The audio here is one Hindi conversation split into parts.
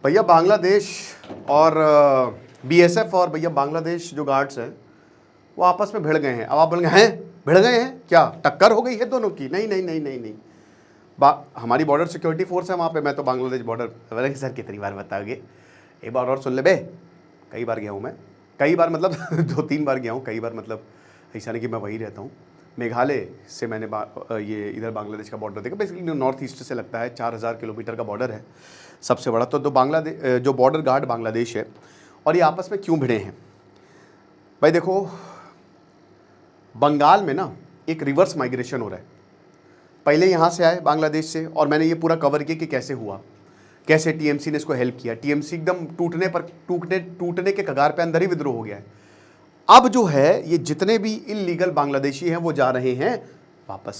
भैया बांग्लादेश और बीएसएफ और भैया बांग्लादेश जो गार्ड्स हैं वो आपस में भिड़ गए हैं। अब आप बोलेंगे हैं भिड़ गए हैं क्या, टक्कर हो गई है दोनों की? नहीं नहीं नहीं नहीं नहीं। हमारी बॉर्डर सिक्योरिटी फोर्स है वहाँ पे, मैं तो बांग्लादेश बॉर्डर। बोलेंगे सर कितनी बार बताओगे, एक बार और सुन ले बे। कई बार गया हूँ मैं, कई बार मतलब 2-3 बार गया हूँ, कई बार मतलब ऐसा नहीं कि मैं वहीं रहता हूँ। मेघालय से मैंने ये इधर बांग्लादेश का बॉर्डर देखा। बेसिकली नॉर्थ ईस्ट से लगता है 4000 किलोमीटर का बॉर्डर है सबसे बड़ा। तो बांग्लादेश जो बॉर्डर गार्ड बांग्लादेश है, और ये आपस में क्यों भिड़े हैं भाई? देखो बंगाल में ना एक रिवर्स माइग्रेशन हो रहा है। पहले यहाँ से आए बांग्लादेश से, और मैंने ये पूरा कवर किया कि कैसे हुआ, कैसे टीएमसी ने इसको हेल्प किया। टीएमसी एकदम टूटने के कगार पे, अंदर ही विद्रोह हो गया है। अब जो है ये जितने भी इलीगल बांग्लादेशी हैं वो जा रहे हैं वापस।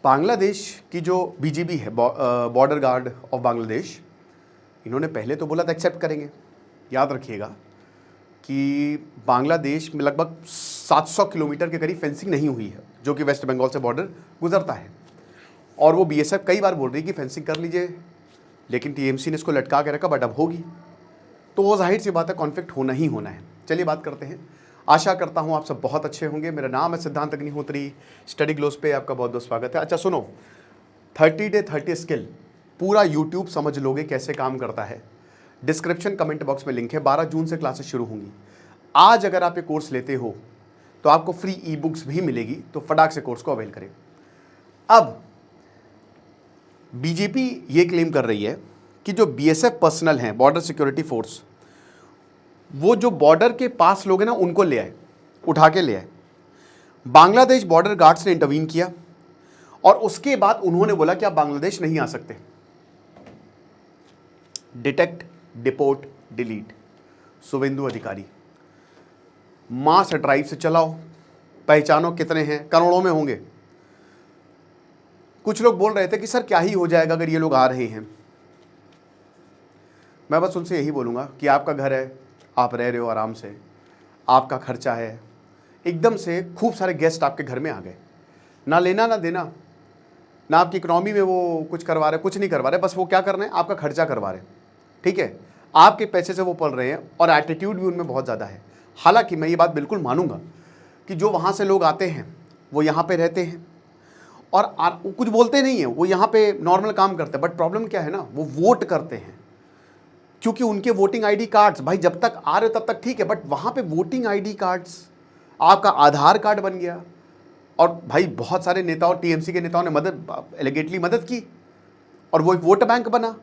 बांग्लादेश की जो बीजीबी है, बॉर्डर गार्ड ऑफ बांग्लादेश, इन्होंने पहले तो बोला था एक्सेप्ट करेंगे। याद रखिएगा कि बांग्लादेश में लगभग 700 किलोमीटर के करीब फेंसिंग नहीं हुई है, जो कि वेस्ट बंगाल से बॉर्डर गुजरता है। और वो बीएसएफ कई बार बोल रही कि फेंसिंग कर लीजिए, लेकिन टीएमसी ने इसको लटका के रखा, बट अब होगी। तो वो जाहिर सी बात है, कॉन्फ्लिक्ट होना ही होना है। चलिए बात करते हैं। आशा करता हूँ आप सब बहुत अच्छे होंगे। मेरा नाम है सिद्धांत अग्निहोत्री, स्टडी ग्लोस पे आपका बहुत बहुत स्वागत है। अच्छा सुनो, 30 डे 30 स्किल पूरा यूट्यूब समझ लोगे कैसे काम करता है। डिस्क्रिप्शन कमेंट बॉक्स में लिंक है। 12 जून से क्लासेस शुरू होंगी। आज अगर आप ये कोर्स लेते हो तो आपको फ्री ई बुक्स भी मिलेगी, तो फटाक से कोर्स को अवेल करें। अब बीजेपी ये क्लेम कर रही है कि जो बीएसएफ पर्सनल हैं, बॉर्डर सिक्योरिटी फोर्स, वो जो बॉर्डर के पास लोग हैं ना उनको ले आए, उठा के ले आए। बांग्लादेश बॉर्डर गार्ड्स ने इंटरवीन किया और उसके बाद उन्होंने बोला कि आप बांग्लादेश नहीं आ सकते। Detect, deport, delete. शुभेंदु अधिकारी, मास ड्राइव से चलाओ, पहचानो कितने हैं, करोड़ों में होंगे। कुछ लोग बोल रहे थे कि सर क्या ही हो जाएगा अगर ये लोग आ रहे हैं। मैं बस उनसे यही बोलूँगा कि आपका घर है, आप रह रहे हो आराम से, आपका खर्चा है, एकदम से खूब सारे गेस्ट आपके घर में आ गए, ना लेना ना देना, ना आपकी इकोनॉमी में वो कुछ करवा रहे, कुछ नहीं करवा रहे, बस वो क्या कर रहे हैं, आपका खर्चा करवा रहे हैं। ठीक है, आपके पैसे से वो पल रहे हैं, और एटीट्यूड भी उनमें बहुत ज़्यादा है। हालांकि मैं ये बात बिल्कुल मानूंगा कि जो वहाँ से लोग आते हैं वो यहाँ पे रहते हैं और कुछ बोलते नहीं हैं, वो यहाँ पे नॉर्मल काम करते हैं। बट प्रॉब्लम क्या है ना, वो वोट करते हैं, क्योंकि उनके वोटिंग आईडी कार्ड्स, भाई जब तक आ रहे हो तब तक ठीक है, बट वहाँ पे वोटिंग आईडी कार्ड्स, आपका आधार कार्ड बन गया। और भाई बहुत सारे नेताओं, टीएमसी के नेताओं ने एलिगेटली मदद की, और वो एक वोट बैंक बना,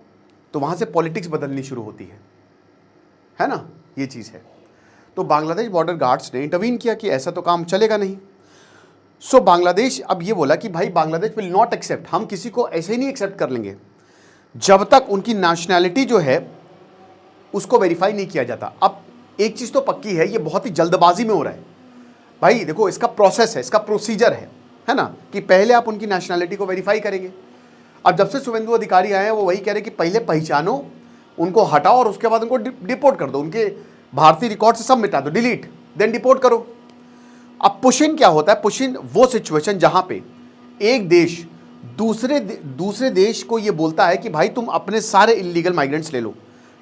तो वहाँ से पॉलिटिक्स बदलनी शुरू होती है ना, ये चीज़ है। तो बांग्लादेश बॉर्डर गार्ड्स ने इंटरवीन किया कि ऐसा तो काम चलेगा नहीं। सो बांग्लादेश अब ये बोला कि भाई बांग्लादेश विल नॉट एक्सेप्ट, हम किसी को ऐसे ही नहीं एक्सेप्ट कर लेंगे जब तक उनकी नेशनैलिटी जो है उसको वेरीफाई नहीं किया जाता। अब एक चीज़ तो पक्की है, ये बहुत ही जल्दबाजी में हो रहा है भाई। देखो इसका प्रोसेस है, इसका प्रोसीजर है ना, कि पहले आप उनकी नेशनैलिटी को वेरीफाई करेंगे। अब जब से शुभेंदु अधिकारी आए हैं वो वही कह रहे कि पहले पहचानो, उनको हटाओ, और उसके बाद उनको डिपोर्ट कर दो, उनके भारतीय रिकॉर्ड से सब मिटा दो, डिलीट, देन डिपोर्ट करो। अब पुश इन क्या होता है? पुश इन वो सिचुएशन जहां पे एक देश दूसरे देश को ये बोलता है कि भाई तुम अपने सारे इलीगल माइग्रेंट्स ले लो।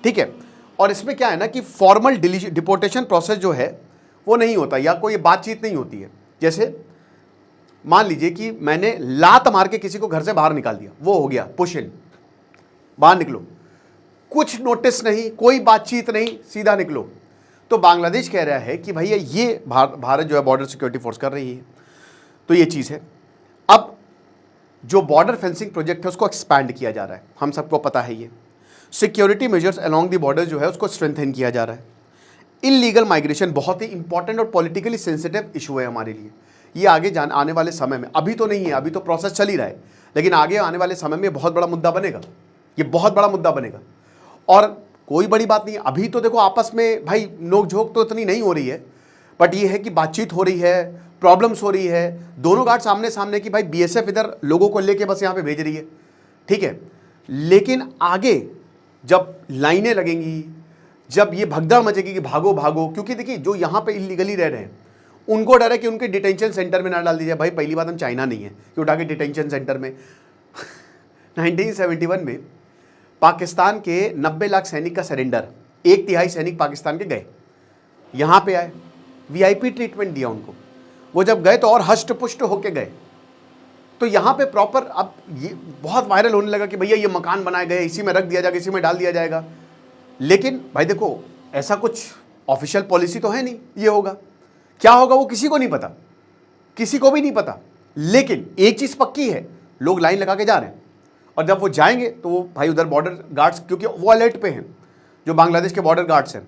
ठीक है, और इसमें क्या है ना कि फॉर्मल डिपोर्टेशन प्रोसेस जो है वो नहीं होता, या कोई बातचीत नहीं होती है। जैसे मान लीजिए कि मैंने लात मार के किसी को घर से बाहर निकाल दिया, वो हो गया पुश इन, बाहर निकलो, कुछ नोटिस नहीं, कोई बातचीत नहीं, सीधा निकलो। तो बांग्लादेश कह रहा है कि भैया ये भारत जो है बॉर्डर सिक्योरिटी फोर्स कर रही है, तो ये चीज़ है। अब जो बॉर्डर फेंसिंग प्रोजेक्ट है उसको एक्सपैंड किया जा रहा है, हम सबको पता है। ये security measures along the border जो है उसको स्ट्रेंथन किया जा रहा है। इलीगल माइग्रेशन बहुत ही इंपॉर्टेंट और पॉलिटिकली सेंसिटिव इशू है हमारे लिए। ये आगे आने वाले समय में, अभी तो नहीं है, अभी तो प्रोसेस चल ही रहा है, लेकिन आगे आने वाले समय में बहुत बड़ा मुद्दा बनेगा, ये बहुत बड़ा मुद्दा बनेगा। और कोई बड़ी बात नहीं, अभी तो देखो आपस में भाई नोकझोंक तो इतनी नहीं हो रही है, बट ये है कि बातचीत हो रही है, प्रॉब्लम्स हो रही है, दोनों गार्ड सामने सामने की, भाई बीएसएफ इधर लोगों को लेके बस यहाँ पे भेज रही है। ठीक है, लेकिन आगे जब लाइनें लगेंगी, जब ये भगदड़ मचेगी कि भागो भागो, क्योंकि देखिए जो यहाँ पे इलीगली रह रहे हैं उनको डर है कि उनके डिटेंशन सेंटर में ना डाल दीजिए। भाई पहली बात हम चाइना नहीं है कि उठा के डिटेंशन सेंटर में 1971 में पाकिस्तान के 90 लाख सैनिक का सरेंडर, 1/3 सैनिक पाकिस्तान के गए, यहाँ पे आए, वीआईपी ट्रीटमेंट दिया उनको। वो जब गए तो और हष्ट पुष्ट होके गए। तो यहाँ पे प्रॉपर अब ये बहुत वायरल होने लगा कि भैया ये मकान बनाए गए, इसी में रख दिया जाएगा, इसी में डाल दिया जाएगा। लेकिन भाई देखो, ऐसा कुछ ऑफिशियल पॉलिसी तो है नहीं ये होगा। क्या होगा वो किसी को नहीं पता, किसी को भी नहीं पता। लेकिन एक चीज़ पक्की है, लोग लाइन लगा के जा रहे हैं। और जब वो जाएंगे तो वो भाई उधर बॉर्डर गार्ड्स, क्योंकि वो अलर्ट पे हैं, जो बांग्लादेश के बॉर्डर गार्ड्स हैं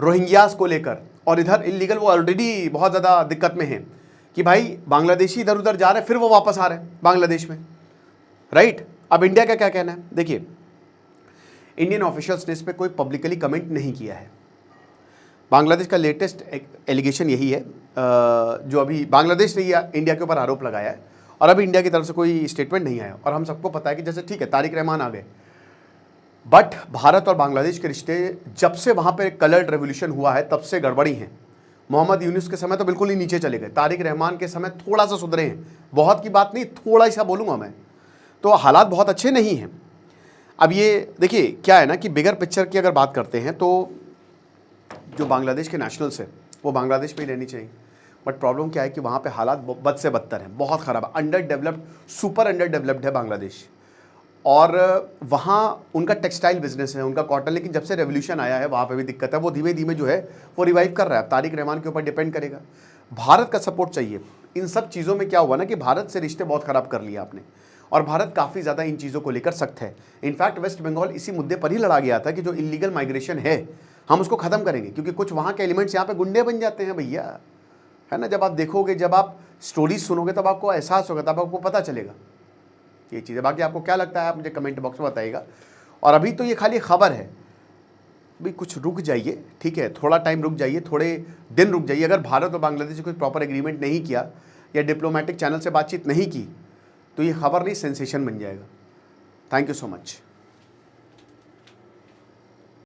रोहिंग्यास को लेकर, और इधर इलीगल वो ऑलरेडी बहुत ज़्यादा दिक्कत में हैं कि भाई बांग्लादेशी इधर उधर जा रहे हैं, फिर वो वापस आ रहे हैं बांग्लादेश में, राइट। अब इंडिया का क्या कहना है? देखिए, इंडियन ऑफिशियल्स ने इस पर कोई पब्लिकली कमेंट नहीं किया है। बांग्लादेश का लेटेस्ट एलिगेशन यही है, जो अभी बांग्लादेश ने इंडिया के ऊपर आरोप लगाया है, और अभी इंडिया की तरफ से कोई स्टेटमेंट नहीं आया। और हम सबको पता है कि जैसे ठीक है तारिक रहमान आ गए, बट भारत और बांग्लादेश के रिश्ते जब से वहाँ पे कलर्ड रेवोल्यूशन हुआ है तब से गड़बड़ी हैं। मोहम्मद यूनुस के समय तो बिल्कुल ही नीचे चले गए, तारिक रहमान के समय थोड़ा सा सुधरे हैं, बहुत की बात नहीं, थोड़ा सा बोलूँगा मैं। तो हालात बहुत अच्छे नहीं हैं। अब ये देखिए क्या है ना कि बिगर पिक्चर की अगर बात करते हैं तो जो बांग्लादेश के नेशनल्स हैं वो बांग्लादेश में ही रहनी चाहिए। बट प्रॉब्लम क्या है कि वहाँ पे हालात बद से बदतर हैं, बहुत ख़राब है, under developed, super under developed है बांग्लादेश। और वहाँ उनका टेक्सटाइल बिजनेस है, उनका कॉटन, लेकिन जब से रेवोल्यूशन आया है वहाँ पे भी दिक्कत है। वो धीमे धीमे जो है वो रिवाइव कर रहा है। तारिक रहमान के ऊपर डिपेंड करेगा, भारत का सपोर्ट चाहिए। इन सब चीज़ों में क्या हुआ ना कि भारत से रिश्ते बहुत ख़राब कर लिया आपने, और भारत काफ़ी ज़्यादा इन चीज़ों को लेकर सख्त है। इनफैक्ट वेस्ट बंगाल इसी मुद्दे पर ही लड़ा गया था कि जो इलीगल माइग्रेशन है हम उसको ख़त्म करेंगे, क्योंकि कुछ वहाँ के एलिमेंट्स यहाँ पे गुंडे बन जाते हैं भैया, है ना। जब आप देखोगे, जब आप स्टोरीज सुनोगे तब आपको एहसास होगा, तब आपको पता चलेगा ये चीज़ें। बाकी आपको क्या लगता है आप मुझे कमेंट बॉक्स में बताइएगा। और अभी तो ये खाली खबर है, भाई कुछ रुक जाइए, ठीक है, थोड़ा टाइम रुक जाइए, थोड़े दिन रुक जाइए। अगर भारत और बांग्लादेश ने कोई प्रॉपर एग्रीमेंट नहीं किया या डिप्लोमेटिक चैनल से बातचीत नहीं की तो ये खबर नहीं सेंसेशन बन जाएगा। Thank you so much.